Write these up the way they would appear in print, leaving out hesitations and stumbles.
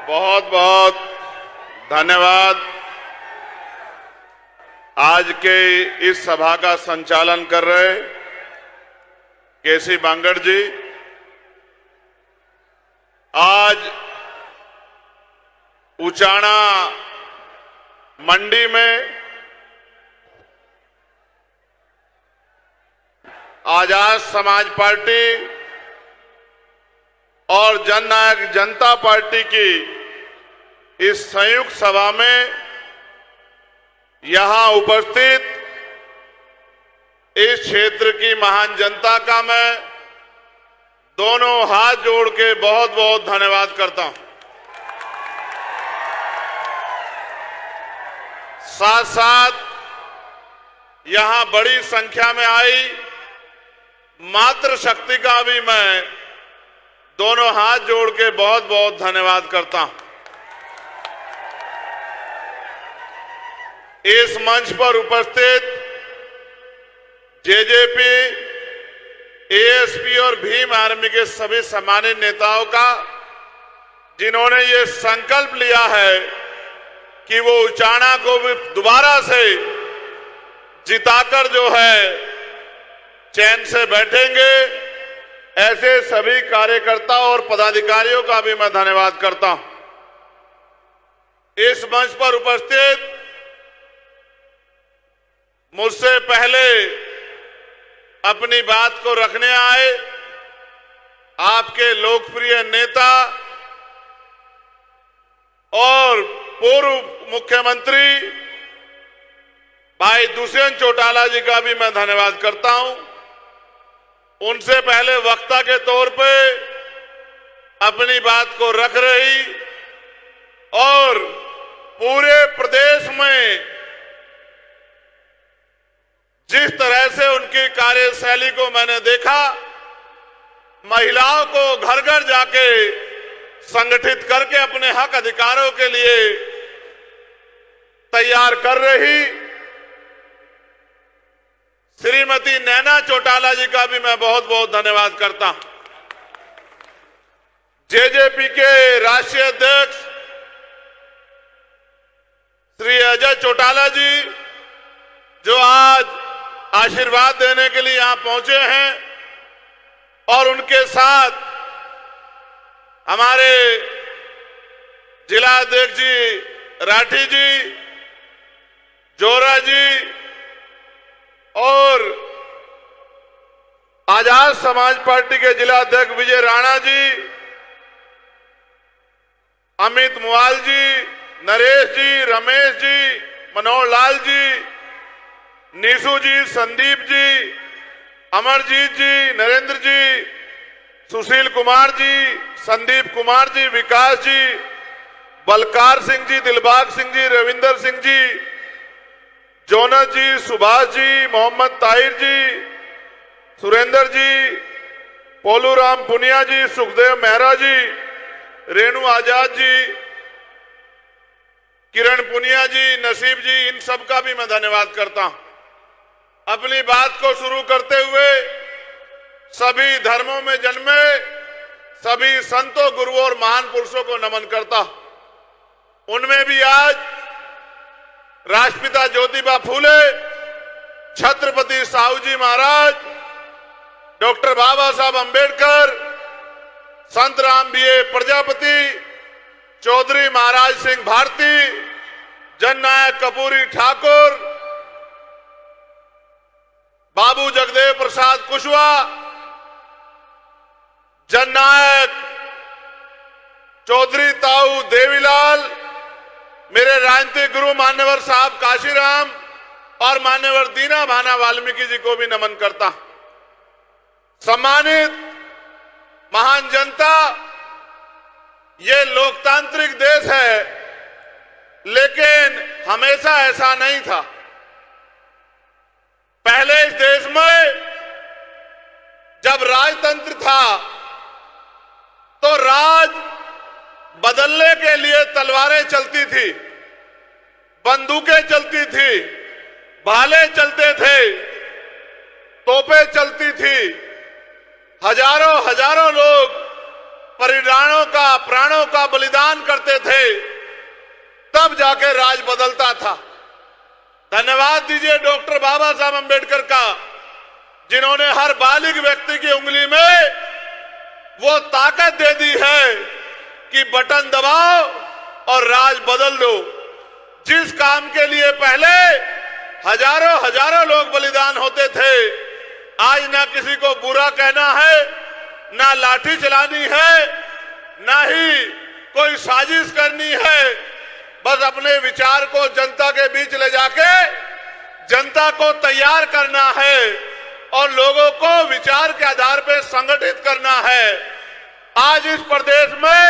बहुत बहुत धन्यवाद। आज के इस सभा का संचालन कर रहे केसी बांगड़ जी। आज उचाना मंडी में आजाद समाज पार्टी और जननायक जनता पार्टी की इस संयुक्त सभा में यहां उपस्थित इस क्षेत्र की महान जनता का मैं दोनों हाथ जोड़ के बहुत बहुत धन्यवाद करता हूं। साथ साथ यहां बड़ी संख्या में आई मातृशक्ति का भी मैं दोनों हाथ जोड़ के बहुत बहुत धन्यवाद करता हूं। इस मंच पर उपस्थित जेजेपी, एएसपी और भीम आर्मी के सभी सम्मानित नेताओं का, जिन्होंने ये संकल्प लिया है कि वो उचाना को भी दोबारा से जिताकर जो है चैन से बैठेंगे, ऐसे सभी कार्यकर्ता और पदाधिकारियों का भी मैं धन्यवाद करता हूं। इस मंच पर उपस्थित मुझसे पहले अपनी बात को रखने आए आपके लोकप्रिय नेता और पूर्व मुख्यमंत्री भाई दुष्यंत चौटाला जी का भी मैं धन्यवाद करता हूं। उनसे पहले वक्ता के तौर पे अपनी बात को रख रही और पूरे प्रदेश में जिस तरह से उनकी कार्यशैली को मैंने देखा, महिलाओं को घर घर जाके संगठित करके अपने हक अधिकारों के लिए तैयार कर रही श्रीमती नैना चौटाला जी का भी मैं बहुत बहुत धन्यवाद करता हूं। जेजेपी के राष्ट्रीय अध्यक्ष श्री अजय चौटाला जी, जो आज आशीर्वाद देने के लिए यहां पहुंचे हैं, और उनके साथ हमारे जिला अध्यक्ष जी राठी जी, जोरा जी और आजाद समाज पार्टी के जिला अध्यक्ष विजय राणा जी, अमित मुआल जी, नरेश जी, रमेश जी, मनोहर लाल जी, नीसू जी, संदीप जी, अमरजीत जी, नरेंद्र जी, सुशील कुमार जी, संदीप कुमार जी, विकास जी, बलकार सिंह जी, दिलबाग सिंह जी, रविंदर सिंह जी, जोनस जी, सुभाष जी, मोहम्मद ताहिर जी, सुरेंद्र जी, पोलूराम पुनिया जी, सुखदेव मेहरा जी, रेणु आजाद जी, किरण पुनिया जी, नसीब जी, इन सब का भी मैं धन्यवाद करता हूं। अपनी बात को शुरू करते हुए सभी धर्मों में जन्मे सभी संतों, गुरुओं और महान पुरुषों को नमन करता हूं। उनमें भी आज राष्ट्रपिता ज्योतिबा फूले, छत्रपति साहू जी महाराज, डॉक्टर बाबा साहब अंबेडकर, संत राम बीए प्रजापति, चौधरी महाराज सिंह भारती, जननायक कपूरी ठाकुर, बाबू जगदेव प्रसाद कुशवाहा, जननायक चौधरी ताऊ देवीलाल, मेरे राजनीतिक गुरु मान्यवर साहब काशीराम और मान्यवर दीना भाना वाल्मीकि जी को भी नमन करता। सम्मानित महान जनता, ये लोकतांत्रिक देश है, लेकिन हमेशा ऐसा नहीं था। पहले इस देश में जब राजतंत्र था तो राज बदलने के लिए तलवारें चलती थी, बंदूकें चलती थी, भाले चलते थे, तोपें चलती थी, हजारों हजारों लोग प्राणों का बलिदान करते थे, तब जाके राज बदलता था। धन्यवाद दीजिए डॉक्टर बाबा साहब अम्बेडकर का, जिन्होंने हर बालिग व्यक्ति की उंगली में वो ताकत दे दी है कि बटन दबाओ और राज बदल दो। जिस काम के लिए पहले हजारों लोग बलिदान होते थे, आज ना किसी को बुरा कहना है, ना लाठी चलानी है, ना ही कोई साजिश करनी है। बस अपने विचार को जनता के बीच ले जाके जनता को तैयार करना है और लोगों को विचार के आधार पर संगठित करना है। आज इस प्रदेश में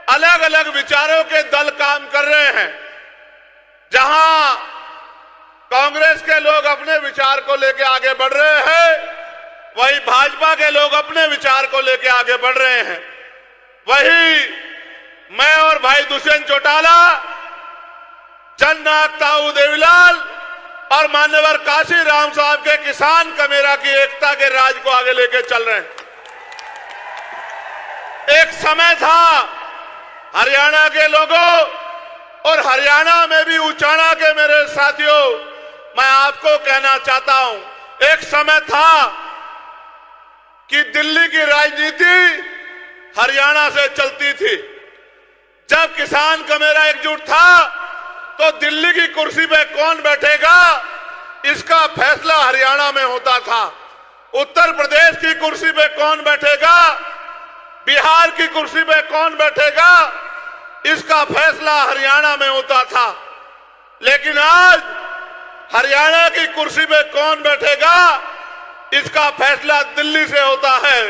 अलग अलग विचारों के दल काम कर रहे हैं। जहां कांग्रेस के लोग अपने विचार को लेकर आगे बढ़ रहे हैं, वही भाजपा के लोग अपने विचार को लेकर आगे बढ़ रहे हैं। वही मैं और भाई दुष्यंत चौटाला, जननायक ताऊ देवीलाल और मान्यवर काशी राम साहब के किसान कमेरा की एकता के राज को आगे लेके चल रहे हैं। एक समय था हरियाणा के लोगों और हरियाणा में भी उचाना के मेरे साथियों, मैं आपको कहना चाहता हूं, एक समय था कि दिल्ली की राजनीति हरियाणा से चलती थी। जब किसान कमेरा एकजुट था तो दिल्ली की कुर्सी पे कौन बैठेगा इसका फैसला हरियाणा में होता था। उत्तर प्रदेश की कुर्सी पे कौन बैठेगा, बिहार की कुर्सी पे कौन बैठेगा, इसका फैसला हरियाणा में होता था। लेकिन आज हरियाणा की कुर्सी पे कौन बैठेगा इसका फैसला दिल्ली से होता है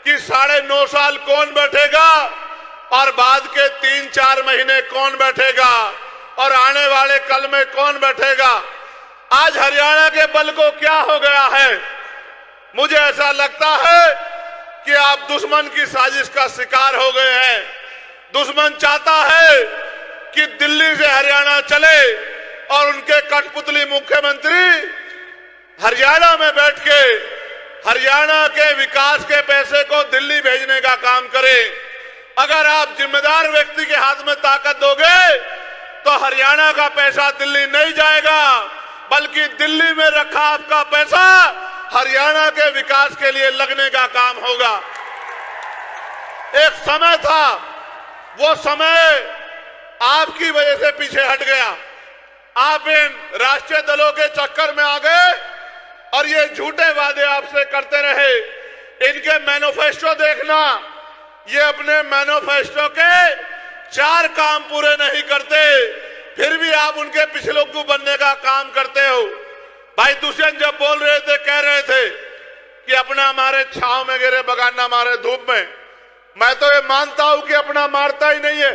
कि 9.5 साल कौन बैठेगा और बाद के 3-4 महीने कौन बैठेगा और आने वाले कल में कौन बैठेगा। आज हरियाणा के बल को क्या हो गया है, मुझे ऐसा लगता है कि आप दुश्मन की साजिश का शिकार हो गए हैं। दुश्मन चाहता है कि दिल्ली से हरियाणा चले और उनके कठपुतली मुख्यमंत्री हरियाणा में बैठ के हरियाणा के विकास के पैसे को दिल्ली भेजने का काम करें। अगर आप जिम्मेदार व्यक्ति के हाथ में ताकत दोगे तो हरियाणा का पैसा दिल्ली नहीं जाएगा, बल्कि दिल्ली में रखा आपका पैसा हरियाणा के विकास के लिए लगने का काम होगा। एक समय था, वो समय आपकी वजह से पीछे हट गया। आप इन राष्ट्रीय दलों के चक्कर में आ गए और ये झूठे वादे आपसे करते रहे। इनके मैनिफेस्टो देखना, ये अपने मैनिफेस्टो के 4 काम पूरे नहीं करते, फिर भी आप उनके पिछलों को बनने का काम करते हो। भाई दुष्यंत जब बोल रहे थे, कह रहे थे कि अपना मारे छांव में गिरे बगाना मारे धूप में। मैं तो ये मानता हूं कि अपना मारता ही नहीं है।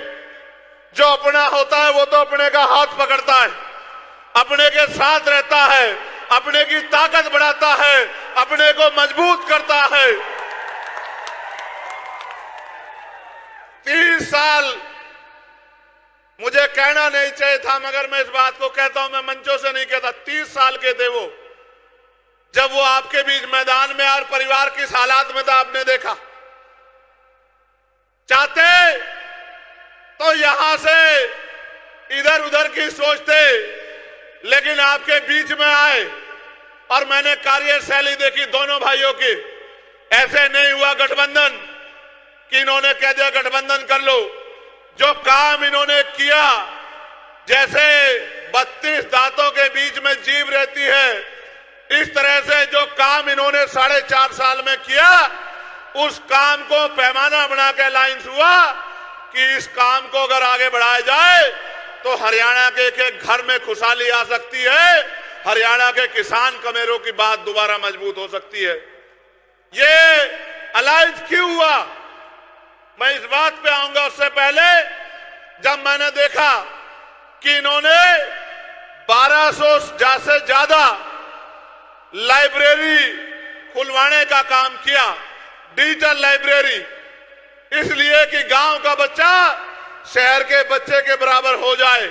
जो अपना होता है वो तो अपने का हाथ पकड़ता है, अपने के साथ रहता है, अपने की ताकत बढ़ाता है, अपने को मजबूत करता है। 30 साल मुझे कहना नहीं चाहिए था, मगर मैं इस बात को कहता हूं, मैं मंचों से नहीं कहता। 30 साल के थे वो, जब वो आपके बीच मैदान में और परिवार किस हालात में था आपने देखा। चाहते तो यहां से इधर उधर की सोचते, लेकिन आपके बीच में आए और मैंने कार्यशैली देखी दोनों भाइयों की। ऐसे नहीं हुआ गठबंधन कि इन्होंने कह दिया गठबंधन कर लो। जो काम इन्होंने किया, जैसे 32 दांतों के बीच में जीभ रहती है, इस तरह से जो काम इन्होंने 4.5 साल में किया, उस काम को पैमाना बना के अलायंस हुआ कि इस काम को अगर आगे बढ़ाया जाए तो हरियाणा के एक घर में खुशहाली आ सकती है, हरियाणा के किसान कमेरों की बात दोबारा मजबूत हो सकती है। ये अलायंस क्यों हुआ, मैं इस बात पे आऊंगा। उससे पहले जब मैंने देखा कि इन्होंने 1200 से ज्यादा लाइब्रेरी खुलवाने का काम किया, डिजिटल लाइब्रेरी, इसलिए कि गांव का बच्चा शहर के बच्चे के बराबर हो जाए,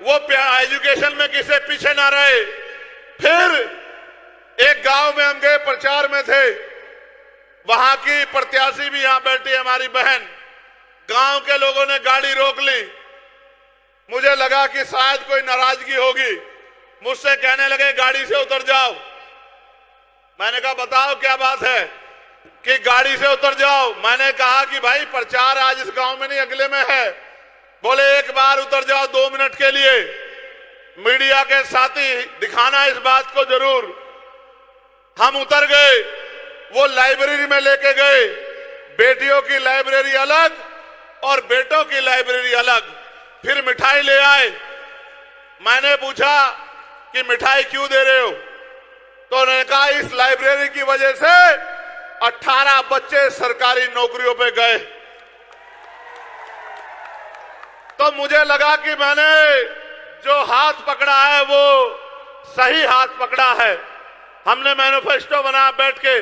वो एजुकेशन में किसी पीछे ना रहे। फिर एक गांव में हम गए, प्रचार में थे, वहां की प्रत्याशी भी यहां बैठी है, हमारी बहन। गांव के लोगों ने गाड़ी रोक ली। मुझे लगा कि शायद कोई नाराजगी होगी, मुझसे कहने लगे गाड़ी से उतर जाओ। मैंने कहा बताओ क्या बात है कि गाड़ी से उतर जाओ। मैंने कहा कि भाई प्रचार आज इस गांव में नहीं अगले में है। बोले एक बार उतर जाओ 2 मिनट के लिए। मीडिया के साथी दिखाना इस बात को जरूर। हम उतर गए, वो लाइब्रेरी में लेके गए। बेटियों की लाइब्रेरी अलग और बेटों की लाइब्रेरी अलग। फिर मिठाई ले आए। मैंने पूछा कि मिठाई क्यों दे रहे हो, तो उन्होंने कहा इस लाइब्रेरी की वजह से 18 बच्चे सरकारी नौकरियों पे गए। तो मुझे लगा कि मैंने जो हाथ पकड़ा है वो सही हाथ पकड़ा है। हमने मैनिफेस्टो बना बैठ के।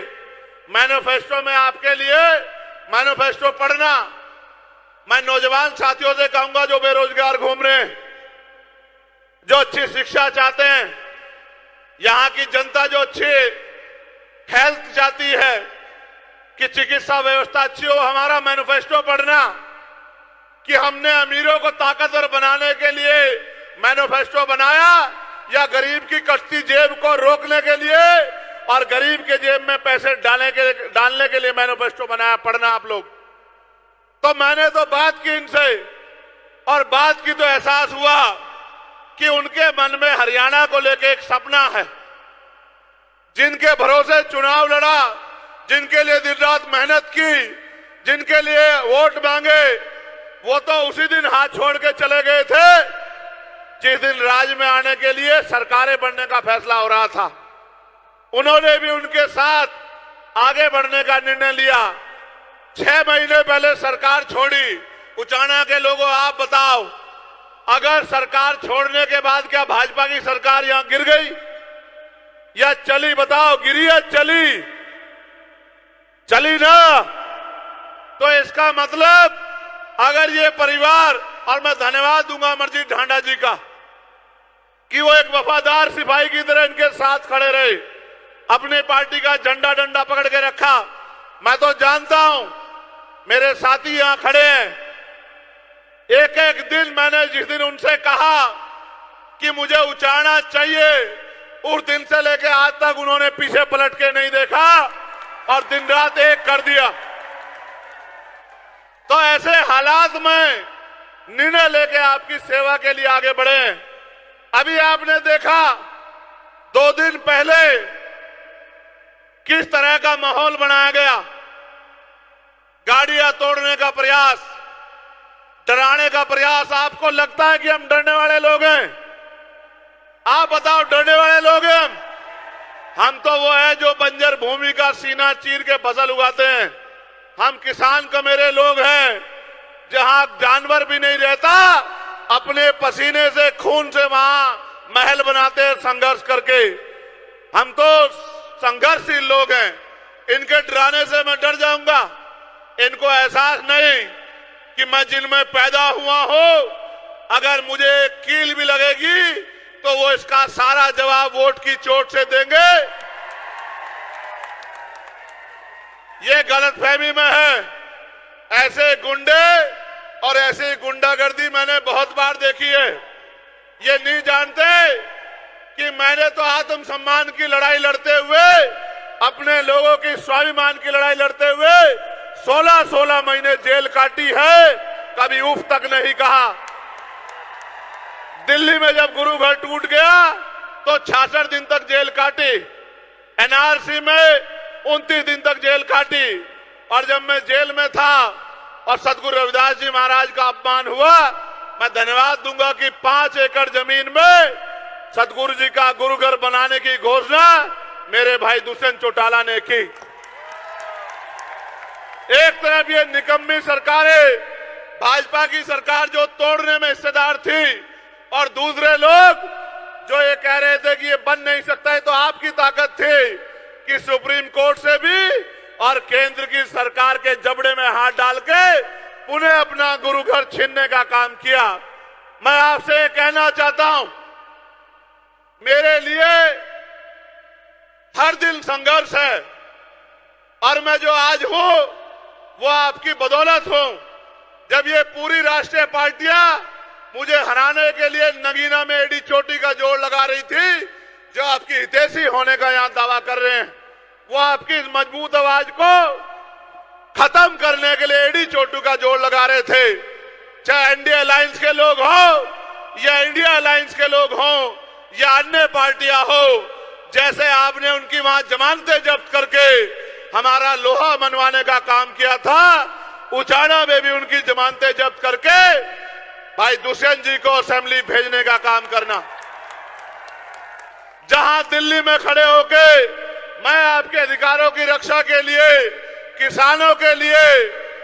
मैनिफेस्टो में आपके लिए मैनिफेस्टो पढ़ना। मैं नौजवान साथियों से कहूंगा जो बेरोजगार घूम रहे हैं, जो अच्छी शिक्षा चाहते हैं, यहां की जनता जो अच्छी हेल्थ चाहती है कि चिकित्सा व्यवस्था अच्छी हो, हमारा मैनिफेस्टो पढ़ना कि हमने अमीरों को ताकतवर बनाने के लिए मैनिफेस्टो बनाया या गरीब की कटती जेब को रोकने के लिए और गरीब के जेब में पैसे डालने के लिए मैनिफेस्टो बनाया। पढ़ना आप लोग। तो मैंने तो बात की इनसे और बात की तो एहसास हुआ कि उनके मन में हरियाणा को लेकर एक सपना है। जिनके भरोसे चुनाव लड़ा, जिनके लिए दिन रात मेहनत की, जिनके लिए वोट मांगे, वो तो उसी दिन हाथ छोड़ के चले गए थे जिस दिन राज में आने के लिए सरकारें बनने का फैसला हो रहा था। उन्होंने भी उनके साथ आगे बढ़ने का निर्णय लिया। 6 महीने पहले सरकार छोड़ी। उचाना के लोगों आप बताओ, अगर सरकार छोड़ने के बाद क्या भाजपा की सरकार यहां गिर गई या चली? बताओ, गिरी या चली? चली ना। तो इसका मतलब अगर ये परिवार, और मैं धन्यवाद दूंगा अमरजीत ढांडा जी का कि वो एक वफादार सिपाही की तरह इनके साथ खड़े रहे, अपने पार्टी का झंडा डंडा पकड़ के रखा। मैं तो जानता हूं, मेरे साथी यहां खड़े हैं। एक एक दिन मैंने जिस दिन उनसे कहा कि मुझे उचाना चाहिए, उस दिन से लेकर आज तक उन्होंने पीछे पलट के नहीं देखा और दिन रात एक कर दिया। तो ऐसे हालात में निर्णय लेके आपकी सेवा के लिए आगे बढ़े। अभी आपने देखा 2 दिन पहले किस तरह का माहौल बनाया गया। गाड़ियां तोड़ने का प्रयास, डराने का प्रयास। आपको लगता है कि हम डरने वाले लोग हैं? आप बताओ, डरने वाले लोग हैं हम तो वो है जो बंजर भूमि का सीना चीर के फसल उगाते हैं। हम किसान कमेरे लोग हैं, जहां जानवर भी नहीं रहता, अपने पसीने से खून से वहां महल बनाते हैं संघर्ष करके। हम तो संघर्षशील लोग हैं। इनके डराने से मैं डर जाऊंगा? इनको एहसास नहीं कि मैं जिनमें पैदा हुआ हूं, अगर मुझे कील भी लगेगी तो वो इसका सारा जवाब वोट की चोट से देंगे। ये गलतफहमी में है। ऐसे गुंडे और ऐसी गुंडागर्दी मैंने बहुत बार देखी है। ये नहीं जानते कि मैंने तो आत्मसम्मान की लड़ाई लड़ते हुए, अपने लोगों की स्वाभिमान की लड़ाई लड़ते हुए 16-16 महीने जेल काटी है, कभी उफ तक नहीं कहा। दिल्ली में जब गुरु घर टूट गया तो 66 दिन तक जेल काटी। एनआरसी में 29 दिन तक जेल काटी। और जब मैं जेल में था और सदगुरु रविदास जी महाराज का अपमान हुआ, मैं धन्यवाद दूंगा कि 5 एकड़ जमीन में सदगुरु जी का गुरु घर बनाने की घोषणा मेरे भाई दुष्यंत चौटाला ने की। एक तरफ ये निकम्मी सरकारें, भाजपा की सरकार जो तोड़ने में हिस्सेदार थी, और दूसरे लोग जो ये कह रहे थे कि ये बन नहीं सकता है, तो आपकी ताकत थी कि सुप्रीम कोर्ट से भी और केंद्र की सरकार के जबड़े में हाथ डाल के पुनः अपना गुरु घर छीनने का काम किया। मैं आपसे कहना चाहता हूं, मेरे लिए हर दिन संघर्ष है और मैं जो आज हूं वो आपकी बदौलत हूं। जब ये पूरी राष्ट्रीय पार्टियां मुझे हराने के लिए नगीना में एडी चोटी का जोड़ लगा रही थी, जो आपकी हितैषी होने का यहां दावा कर रहे हैं, वो आपकी इस मजबूत आवाज को खत्म करने के लिए एडी चोटू का जोड़ लगा रहे थे। चाहे एनडीए अलायंस के लोग हो या इंडिया अलायंस के लोग हो या अन्य पार्टियां हो, जैसे आपने उनकी वहां जमानतें जब्त करके हमारा लोहा मनवाने का काम किया था, उचाना में भी उनकी जमानतें जब्त करके भाई दुष्यंत जी को असेंबली भेजने का काम करना। जहां दिल्ली में खड़े होके मैं आपके अधिकारों की रक्षा के लिए, किसानों के लिए,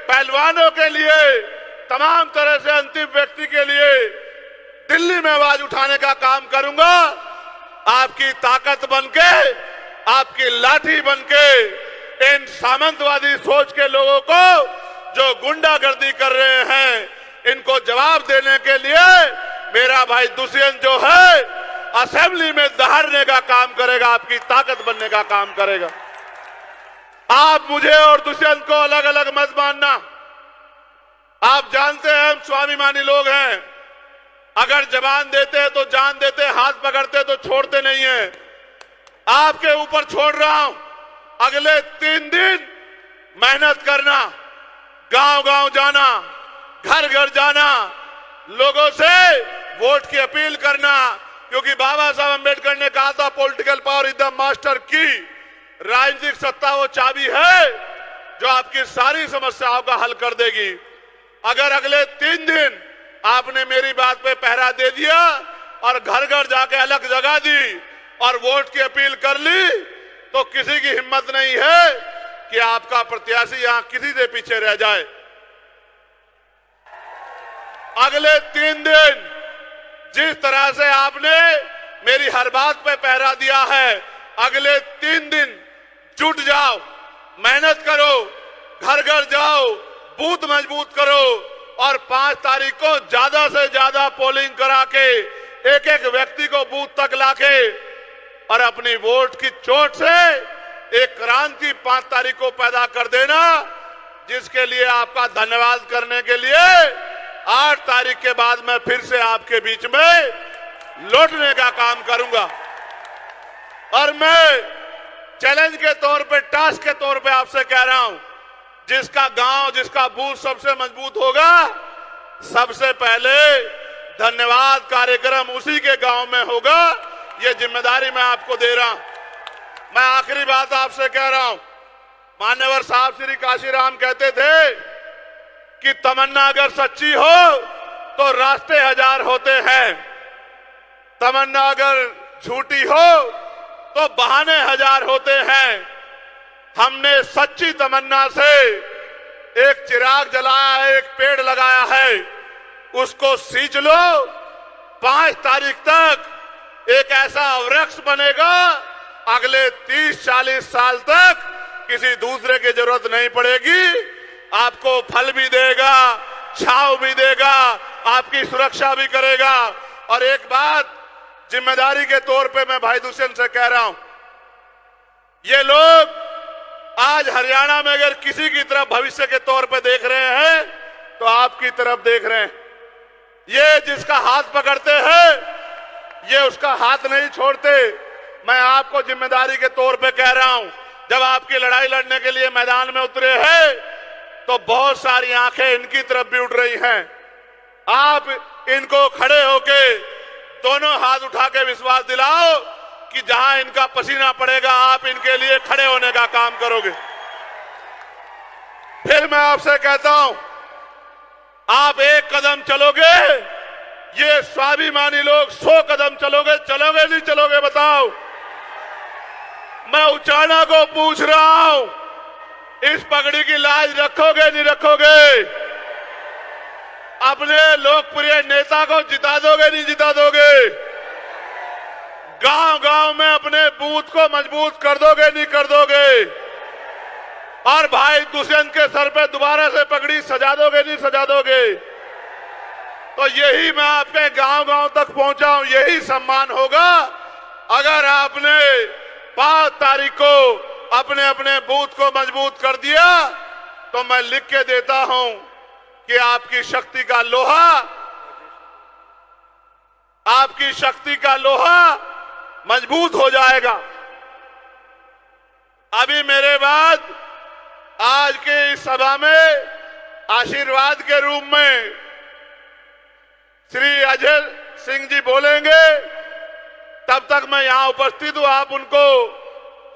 पहलवानों के लिए, तमाम तरह से अंतिम व्यक्ति के लिए दिल्ली में आवाज उठाने का काम करूंगा, आपकी ताकत बनके, आपकी लाठी बनके इन सामंतवादी सोच के लोगों को जो गुंडागर्दी कर रहे हैं, इनको जवाब देने के लिए मेरा भाई दुष्यंत जो है असेंबली में दहाड़ने का काम करेगा, आपकी ताकत बनने का काम करेगा। आप मुझे और दुष्यंत को अलग अलग मत मानना। आप जानते हैं हम स्वाभिमानी लोग हैं। अगर जबान देते हैं तो जान देते, हाथ पकड़ते तो छोड़ते नहीं है। आपके ऊपर छोड़ रहा हूं, अगले 3 दिन मेहनत करना, गांव गांव जाना, घर घर जाना, लोगों से वोट की अपील करना, क्योंकि बाबा साहब अंबेडकर ने कहा था political power is the master की। राजनीतिक सत्ता वो चाबी है जो आपकी सारी समस्याओं का हल कर देगी। अगर अगले 3 दिन आपने मेरी बात पे पहरा दे दिया और घर घर जाके अलग जगह दी और वोट की अपील कर ली, तो किसी की हिम्मत नहीं है कि आपका प्रत्याशी यहां किसी से पीछे रह जाए। अगले 3 दिन जिस तरह से आपने मेरी हर बात पे पहरा दिया है, अगले 3 दिन जुट जाओ, मेहनत करो, घर घर जाओ, बूथ मजबूत करो और 5 तारीख को ज्यादा से ज्यादा पोलिंग करा के एक एक व्यक्ति को बूथ तक लाके और अपनी वोट की चोट से एक क्रांति 5 तारीख को पैदा कर देना, जिसके लिए आपका धन्यवाद करने के लिए 8 तारीख के बाद मैं फिर से आपके बीच में लौटने का काम करूंगा। और मैं चैलेंज के तौर पे, टास्क के तौर पे आपसे कह रहा हूं, जिसका गांव, जिसका बूथ सबसे मजबूत होगा, सबसे पहले धन्यवाद कार्यक्रम उसी के गांव में होगा। ये जिम्मेदारी मैं आपको दे रहा हूं। मैं आखिरी बात आपसे कह रहा हूं, मान्यवर साहब श्री काशीराम कहते थे कि तमन्ना अगर सच्ची हो तो रास्ते 1000 होते हैं, तमन्ना अगर झूठी हो तो बहाने 1000 होते हैं। हमने सच्ची तमन्ना से एक चिराग जलाया है, एक पेड़ लगाया है, उसको सींच लो। 5 तारीख तक एक ऐसा वृक्ष बनेगा, अगले 30-40 साल तक किसी दूसरे की जरूरत नहीं पड़ेगी। आपको फल भी देगा, छांव भी देगा, आपकी सुरक्षा भी करेगा। और एक बात जिम्मेदारी के तौर पे मैं भाई दुष्यंत से कह रहा हूं, ये लोग आज हरियाणा में अगर किसी की तरफ भविष्य के तौर पे देख रहे हैं तो आपकी तरफ देख रहे हैं। ये जिसका हाथ पकड़ते हैं, ये उसका हाथ नहीं छोड़ते। मैं आपको जिम्मेदारी के तौर पे कह रहा हूं, जब आपकी लड़ाई लड़ने के लिए मैदान में उतरे हैं तो बहुत सारी आंखें इनकी तरफ भी उठ रही हैं। आप इनको खड़े होके दोनों हाथ उठा के विश्वास दिलाओ कि जहां इनका पसीना पड़ेगा आप इनके लिए खड़े होने का काम करोगे। फिर मैं आपसे कहता हूं, आप 1 कदम चलोगे, ये स्वाभिमानी लोग 100 कदम चलोगे। चलोगे नहीं चलोगे बताओ? मैं उचाना को पूछ रहा हूं, इस पगड़ी की लाज रखोगे नहीं रखोगे? अपने लोकप्रिय नेता को जिता दोगे नहीं जिता दोगे? गांव गांव में अपने बूथ को मजबूत कर दोगे नहीं कर दोगे? और भाई दुष्यंत के सर पे दोबारा से पगड़ी सजा दोगे नहीं सजा दोगे? तो यही मैं आपके गांव गांव तक पहुंचाऊं, यही सम्मान होगा अगर आपने 5 तारीख को अपने अपने बूथ को मजबूत कर दिया तो मैं लिख के देता हूं कि आपकी शक्ति का लोहा, आपकी शक्ति का लोहा मजबूत हो जाएगा। अभी मेरे बाद आज के इस सभा में आशीर्वाद के रूप में श्री अजय सिंह जी बोलेंगे। तब तक मैं यहां उपस्थित हूं, आप उनको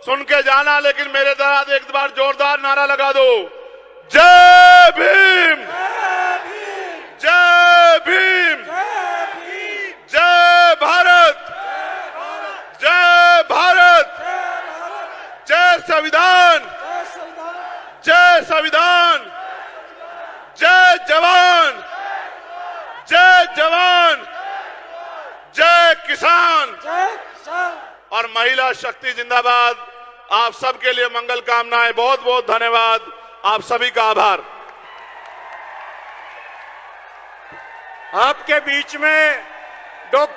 सुन के जाना, लेकिन मेरे द्वारा एक बार जोरदार नारा लगा दो, जय भीम, जय भीम, जय भारत, जय भारत, जय संविधान, जय संविधान, जय जवान, जय जवान, जय किसान और महिला शक्ति जिंदाबाद। आप सबके लिए मंगल कामनाएं। बहुत बहुत धन्यवाद, आप सभी का आभार। आपके बीच में डॉक्टर